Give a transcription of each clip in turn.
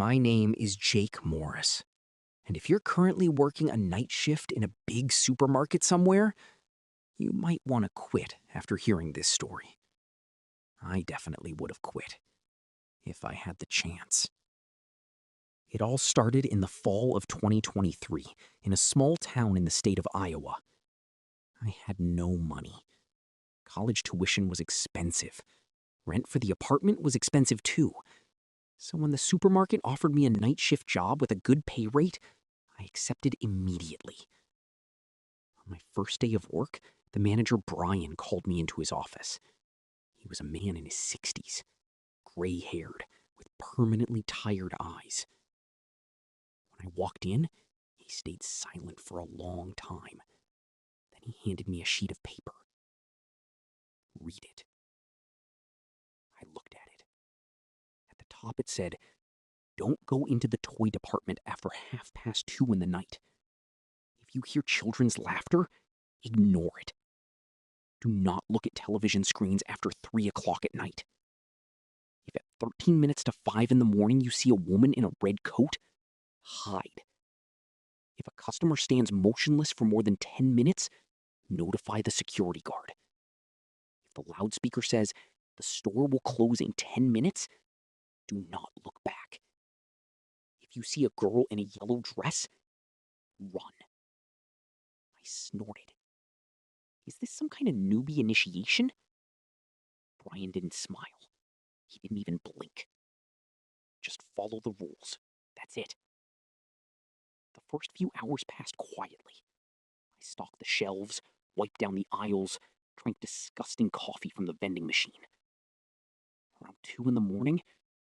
My name is Jake Morris, and if you're currently working a night shift in a big supermarket somewhere, you might want to quit after hearing this story. I definitely would have quit if I had the chance. It all started in the fall of 2023 in a small town in the state of Iowa. I had no money. College tuition was expensive. Rent for the apartment was expensive too. So when the supermarket offered me a night shift job with a good pay rate, I accepted immediately. On my first day of work, the manager Brian called me into his office. He was a man in his 60s, gray-haired, with permanently tired eyes. When I walked in, he stayed silent for a long time. Then he handed me a sheet of paper. Read it. I looked at it. At the top it said, "Don't go into the toy department after 2:30 in the night. If you hear children's laughter, ignore it. Do not look at television screens after 3 o'clock at night. If at 13 minutes to 5 in the morning you see a woman in a red coat, hide. If a customer stands motionless for more than 10 minutes, notify the security guard. If the loudspeaker says, 'The store will close in 10 minutes,' do not look back. If you see a girl in a yellow dress, run." I snorted. Is this some kind of newbie initiation? Brian didn't smile. He didn't even blink. Just follow the rules. That's it. The first few hours passed quietly. I stocked the shelves, wiped down the aisles, drank disgusting coffee from the vending machine. Around 2 in the morning,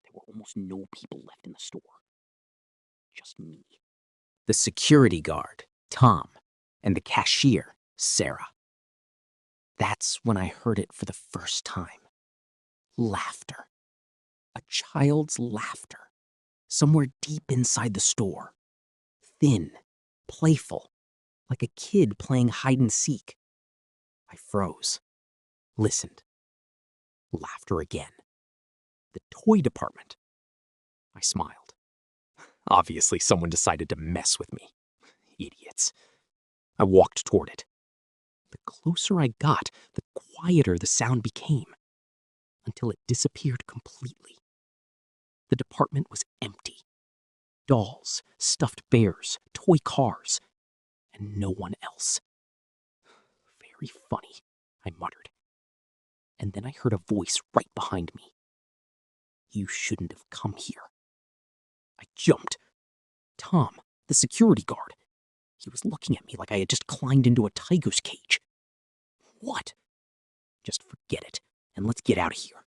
there were almost no people left in the store. Just me. The security guard, Tom, and the cashier, Sarah. That's when I heard it for the first time. Laughter. A child's laughter. Somewhere deep inside the store. Thin, playful, like a kid playing hide and seek. I froze. Listened. Laughter again. The toy department. I smiled. Obviously, someone decided to mess with me. Idiots. I walked toward it. The closer I got, the quieter the sound became, until it disappeared completely. The department was empty. Dolls, stuffed bears, toy cars, and no one else. Very funny, I muttered. And then I heard a voice right behind me. "You shouldn't have come here." I jumped. Tom, the security guard. He was looking at me like I had just climbed into a tiger's cage. "What?" "Just forget it, and let's get out of here."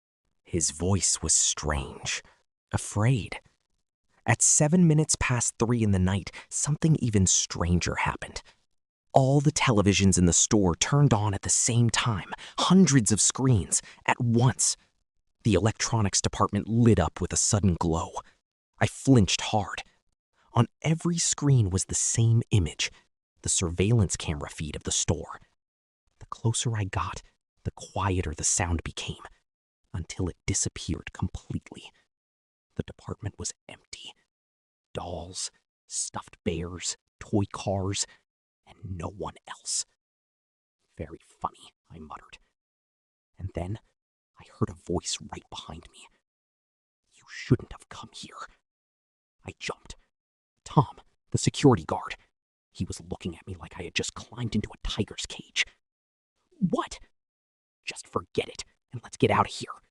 His voice was strange, afraid. At 7 minutes past 3 in the night, something even stranger happened. All the televisions in the store turned on at the same time, hundreds of screens, at once. The electronics department lit up with a sudden glow. I flinched hard. On every screen was the same image, the surveillance camera feed of the store. The closer I got, the quieter the sound became, until it disappeared completely. The department was empty. Dolls, stuffed bears, toy cars, and no one else. Very funny, I muttered. And then I heard a voice right behind me. "You shouldn't have come here." I jumped. Tom, the security guard. He was looking at me like I had just climbed into a tiger's cage. "What?" "Just forget it, and let's get out of here."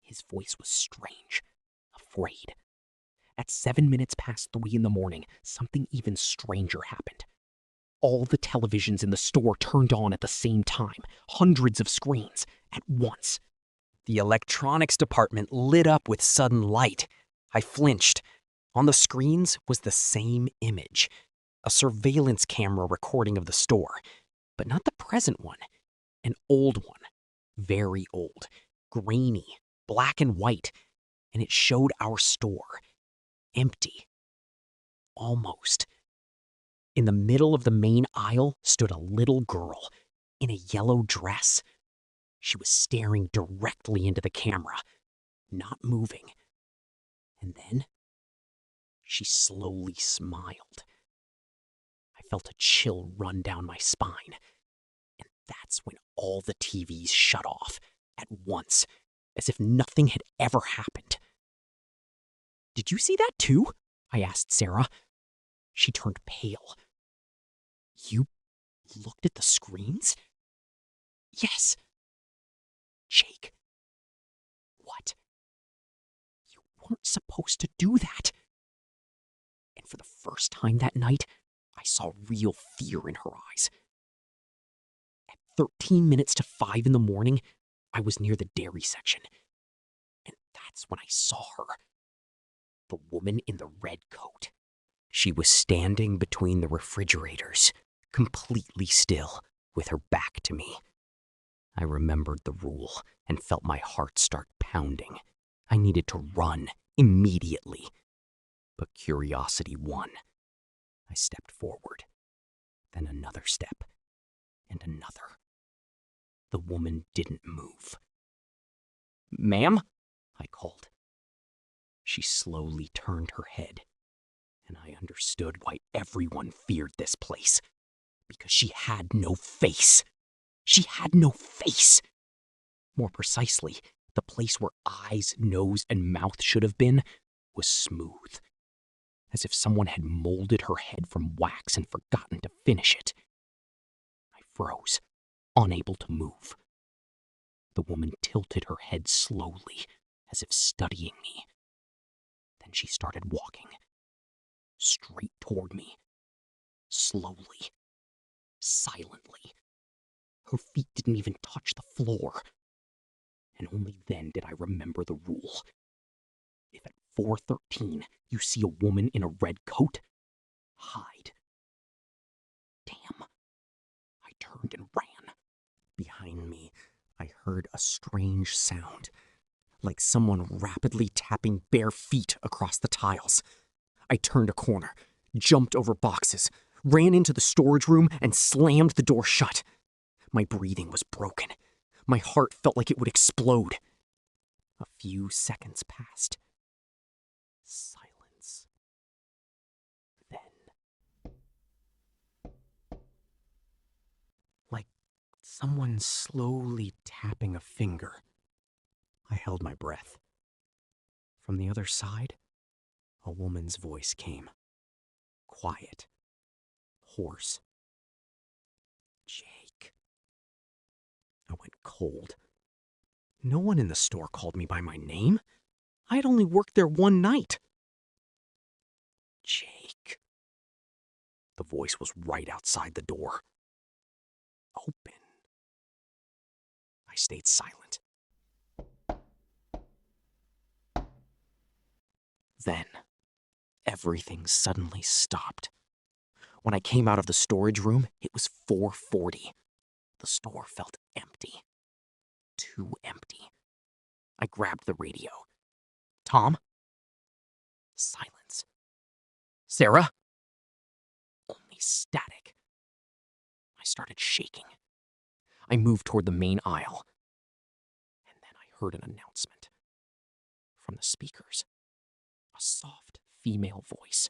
His voice was strange, afraid. At 7 minutes past 3 in the morning, something even stranger happened. All the televisions in the store turned on at the same time, hundreds of screens, at once. The electronics department lit up with sudden light. I flinched. On the screens was the same image, a surveillance camera recording of the store, but not the present one, an old one, very old, grainy, black and white, and it showed our store, empty. Almost. In the middle of the main aisle stood a little girl in a yellow dress. She was staring directly into the camera, not moving. And then She slowly smiled. I felt a chill run down my spine, and that's when all the TVs shut off at once, as if nothing had ever happened. "Did you see that too?" I asked Sarah. She turned pale. "You looked at the screens?" "Yes." "Jake, what? You weren't supposed to do that." And for the first time that night, I saw real fear in her eyes. At 13 minutes to 5 in the morning, I was near the dairy section. And that's when I saw her. The woman in the red coat. She was standing between the refrigerators, completely still, with her back to me. I remembered the rule and felt my heart start pounding. I needed to run immediately. But curiosity won. I stepped forward, then another step, and another. The woman didn't move. "Ma'am?" I called. She slowly turned her head, and I understood why everyone feared this place. Because she had no face. She had no face. More precisely, the place where eyes, nose, and mouth should have been was smooth. As if someone had molded her head from wax and forgotten to finish it. I froze, unable to move. The woman tilted her head slowly, as if studying me. Then she started walking. Straight toward me. Slowly. Silently. Her feet didn't even touch the floor. And only then did I remember the rule. If at 4:13 you see a woman in a red coat, hide. Damn. I turned and ran. Behind me, I heard a strange sound, like someone rapidly tapping bare feet across the tiles. I turned a corner, jumped over boxes, ran into the storage room, and slammed the door shut. My breathing was broken. My heart felt like it would explode. A few seconds passed. Silence. Then, like someone slowly tapping a finger, I held my breath. From the other side, a woman's voice came. Quiet. Hoarse. "Jake." I went cold. No one in the store called me by my name. I had only worked there one night. "Jake." The voice was right outside the door. "Open." I stayed silent. Then, everything suddenly stopped. When I came out of the storage room, it was 4:40. The store felt empty. Too empty. I grabbed the radio. "Tom?" Silence. "Sarah?" Only static. I started shaking. I moved toward the main aisle. And then I heard an announcement. From the speakers. A soft female voice.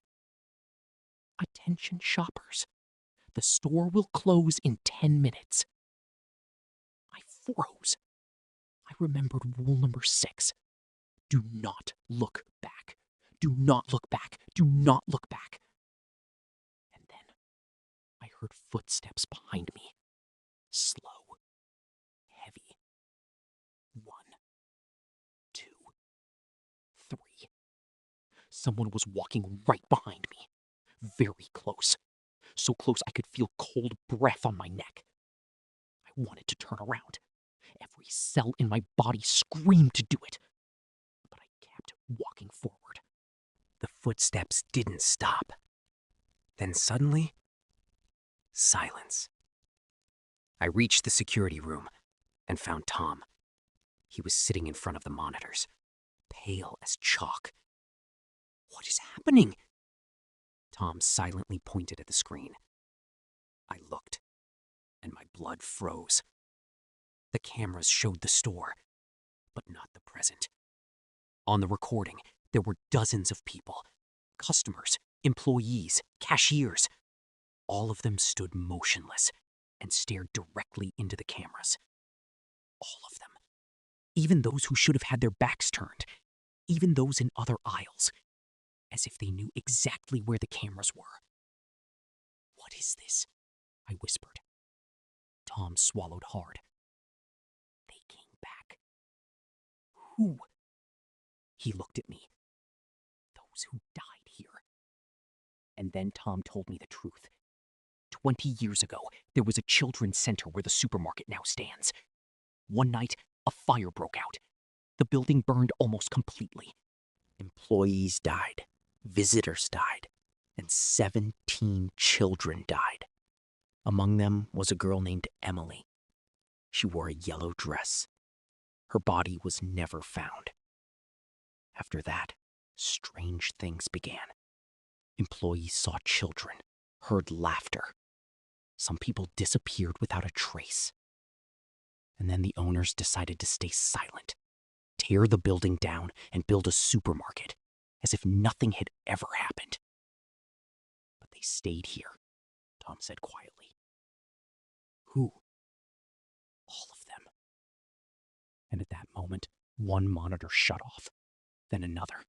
"Attention shoppers. The store will close in 10 minutes. I froze. I remembered rule number 6. Do not look back. Do not look back. Do not look back. And then I heard footsteps behind me. Slow. Heavy. 1, 2, 3. Someone was walking right behind me. Very close. So close I could feel cold breath on my neck. I wanted to turn around. Every cell in my body screamed to do it. But I kept walking forward. The footsteps didn't stop. Then suddenly, silence. I reached the security room and found Tom. He was sitting in front of the monitors, pale as chalk. "What is happening?" Tom silently pointed at the screen. I looked, and my blood froze. The cameras showed the store, but not the present. On the recording, there were dozens of people, Customers, employees, cashiers, all of them stood motionless and stared directly into the cameras. All of them. Even those who should have had their backs turned. Even those in other aisles. As if they knew exactly where the cameras were. "What is this?" I whispered. Tom swallowed hard. "They came back." "Who?" He looked at me. "Those who died here." And then Tom told me the truth. 20 years ago, there was a children's center where the supermarket now stands. One night, a fire broke out. The building burned almost completely. Employees died, visitors died, and 17 children died. Among them was a girl named Emily. She wore a yellow dress. Her body was never found. After that, strange things began. Employees saw children, heard laughter. Some people disappeared without a trace. And then the owners decided to stay silent, tear the building down, and build a supermarket, as if nothing had ever happened. But they stayed here, Tom said quietly. "Who?" "All of them." And at that moment, one monitor shut off, then another,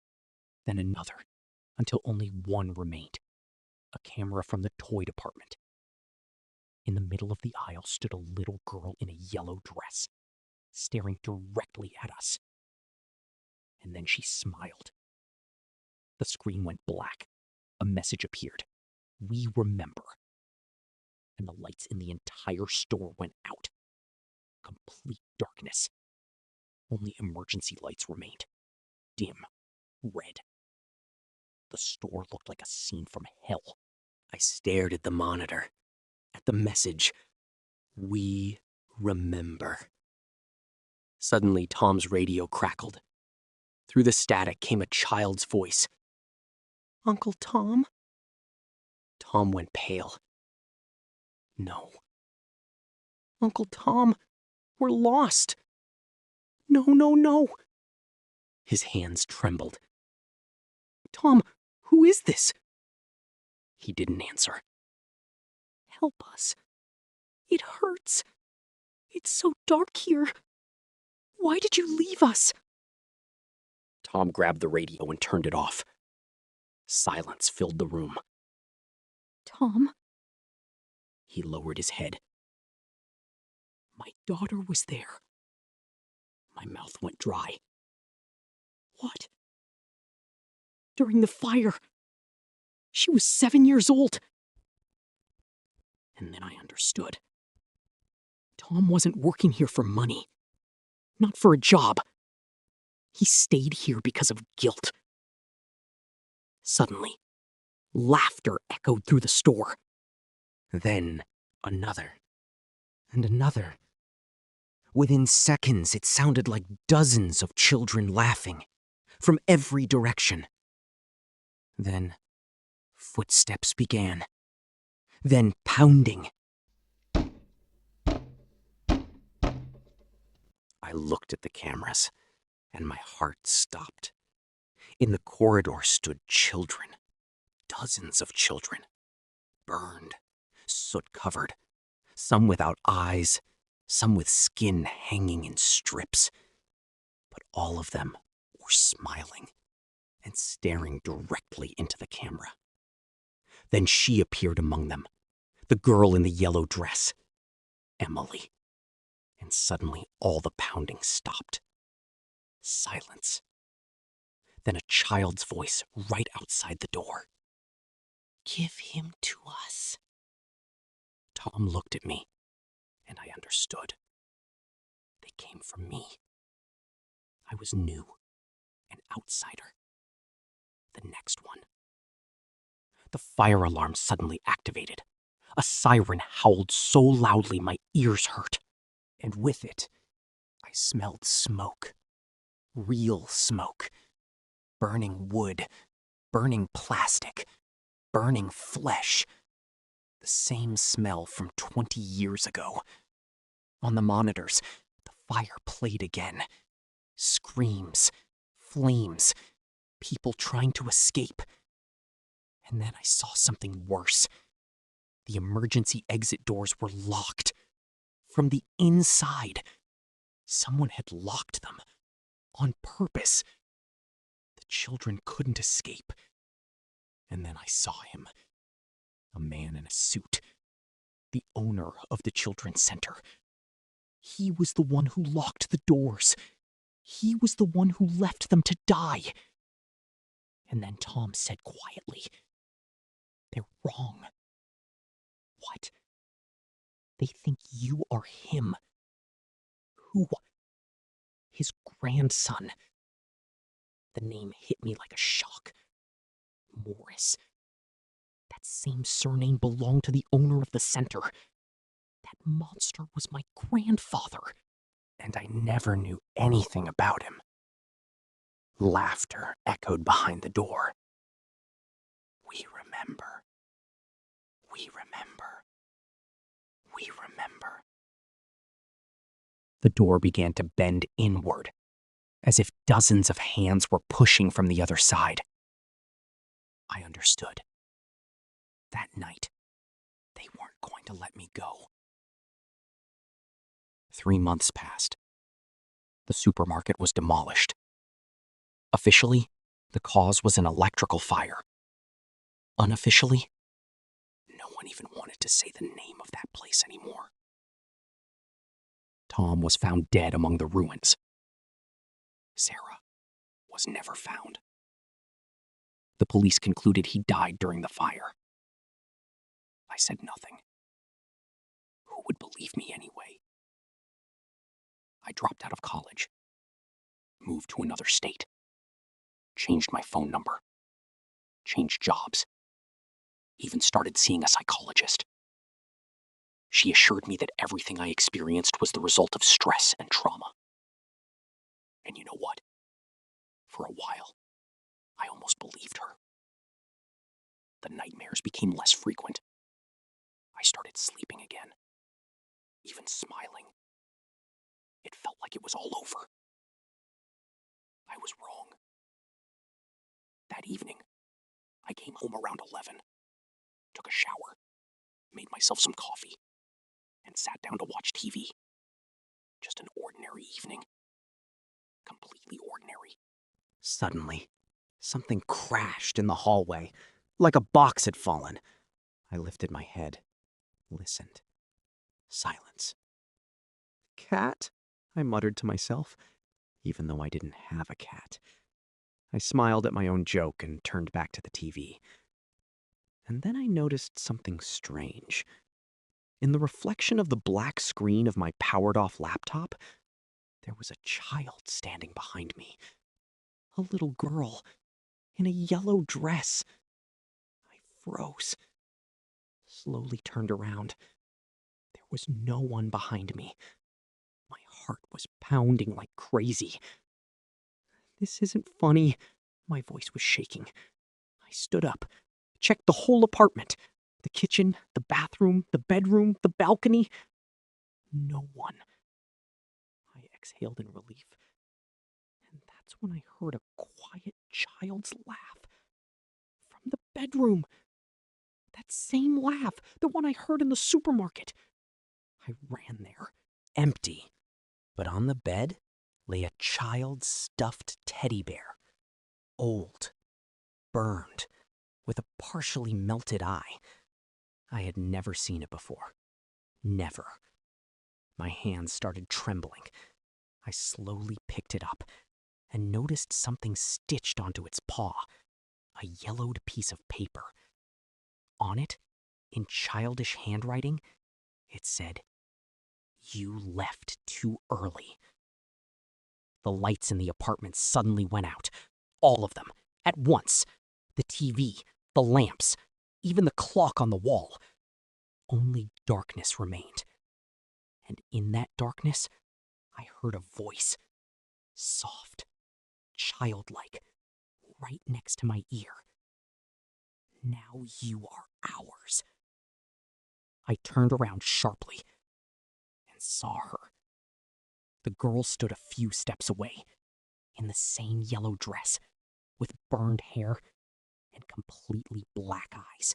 until only one remained, a camera from the toy department. In the middle of the aisle stood a little girl in a yellow dress, staring directly at us. And then she smiled. The screen went black. A message appeared. "We remember." And the lights in the entire store went out. Complete darkness. Only emergency lights remained. Dim. Red. The store looked like a scene from hell. I stared at the monitor. At the message. "We remember." Suddenly, Tom's radio crackled. Through the static came a child's voice. "Uncle Tom?" Tom went pale. "No." "Uncle Tom, we're lost." "No, no, no." His hands trembled. "Tom, who is this?" He didn't answer. "Help us. It hurts. It's so dark here. Why did you leave us?" Tom grabbed the radio and turned it off. Silence filled the room. "Tom?" He lowered his head. "My daughter was there." My mouth went dry. "What?" "During the fire. She was 7 years old." And then I understood. Tom wasn't working here for money. Not for a job. He stayed here because of guilt. Suddenly, laughter echoed through the store. Then another. And another. Within seconds, it sounded like dozens of children laughing. From every direction. Then, footsteps began. Then pounding. I looked at the cameras, and my heart stopped. In the corridor stood children. Dozens of children. Burned, soot-covered. Some without eyes, some with skin hanging in strips. But all of them were smiling and staring directly into the camera. Then she appeared among them, the girl in the yellow dress, Emily. And suddenly all the pounding stopped. Silence. Then a child's voice right outside the door. "Give him to us." Tom looked at me, and I understood. They came from me. I was new, an outsider. The next one. The fire alarm suddenly activated. A siren howled so loudly my ears hurt. And with it, I smelled smoke. Real smoke. Burning wood, burning plastic, burning flesh. The same smell from 20 years ago. On the monitors, the fire played again. Screams, flames, people trying to escape. And then I saw something worse. The emergency exit doors were locked. From the inside. Someone had locked them. On purpose. The children couldn't escape. And then I saw him. A man in a suit. The owner of the children's center. He was the one who locked the doors. He was the one who left them to die. And then Tom said quietly, "They're wrong." "What?" "They think you are him." "Who?" "His grandson." The name hit me like a shock. Morris. That same surname belonged to the owner of the center. That monster was my grandfather. And I never knew anything about him. Laughter echoed behind the door. We remember. We remember. We remember. The door began to bend inward, as if dozens of hands were pushing from the other side. I understood. That night, they weren't going to let me go. 3 months passed. The supermarket was demolished. Officially, the cause was an electrical fire. Unofficially, no one even wanted to say the name of that place anymore. Tom was found dead among the ruins. Sarah was never found. The police concluded he died during the fire. I said nothing. Who would believe me anyway? I dropped out of college, moved to another state, changed my phone number, changed jobs, even started seeing a psychologist. She assured me that everything I experienced was the result of stress and trauma. And you know what? For a while, I almost believed her. The nightmares became less frequent. I started sleeping again, even smiling. It felt like it was all over. I was wrong. That evening, I came home around 11, took a shower, made myself some coffee, and sat down to watch TV. Just an ordinary evening. Completely ordinary. Suddenly, something crashed in the hallway, like a box had fallen. I lifted my head, listened. Silence. "Cat?" I muttered to myself, even though I didn't have a cat. I smiled at my own joke and turned back to the TV. And then I noticed something strange. In the reflection of the black screen of my powered-off laptop, there was a child standing behind me. A little girl, in a yellow dress. I froze. Slowly turned around. There was no one behind me. My heart was pounding like crazy. "This isn't funny." My voice was shaking. I stood up, checked the whole apartment. The kitchen, the bathroom, the bedroom, the balcony. No one. I exhaled in relief. And that's when I heard a quiet child's laugh. From the bedroom. That same laugh, the one I heard in the supermarket. I ran there. Empty. But on the bed lay a child's stuffed teddy bear. Old. Burned. With a partially melted eye. I had never seen it before. Never. My hands started trembling. I slowly picked it up and noticed something stitched onto its paw. A yellowed piece of paper. On it, in childish handwriting, it said, "You left too early." The lights in the apartment suddenly went out. All of them, at once. The TV, the lamps, even the clock on the wall. Only darkness remained. And in that darkness, I heard a voice. Soft, childlike, right next to my ear. "Now you are ours." I turned around sharply and saw her. The girl stood a few steps away, in the same yellow dress, with burned hair and completely black eyes.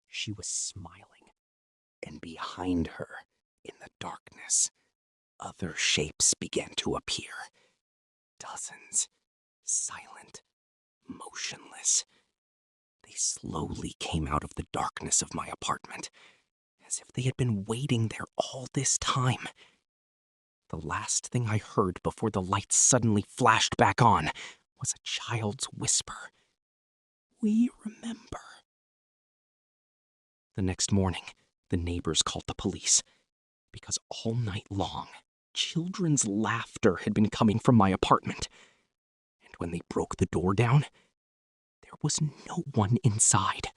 She was smiling, and behind her, in the darkness, other shapes began to appear. Dozens, silent, motionless. They slowly came out of the darkness of my apartment, as if they had been waiting there all this time. The last thing I heard before the lights suddenly flashed back on was a child's whisper. "We remember." The next morning, the neighbors called the police, because all night long, children's laughter had been coming from my apartment. And when they broke the door down, there was no one inside.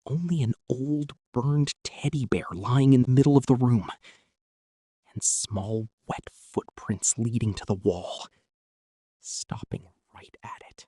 Only an old, burned teddy bear lying in the middle of the room, and small, wet footprints leading to the wall, stopping right at it.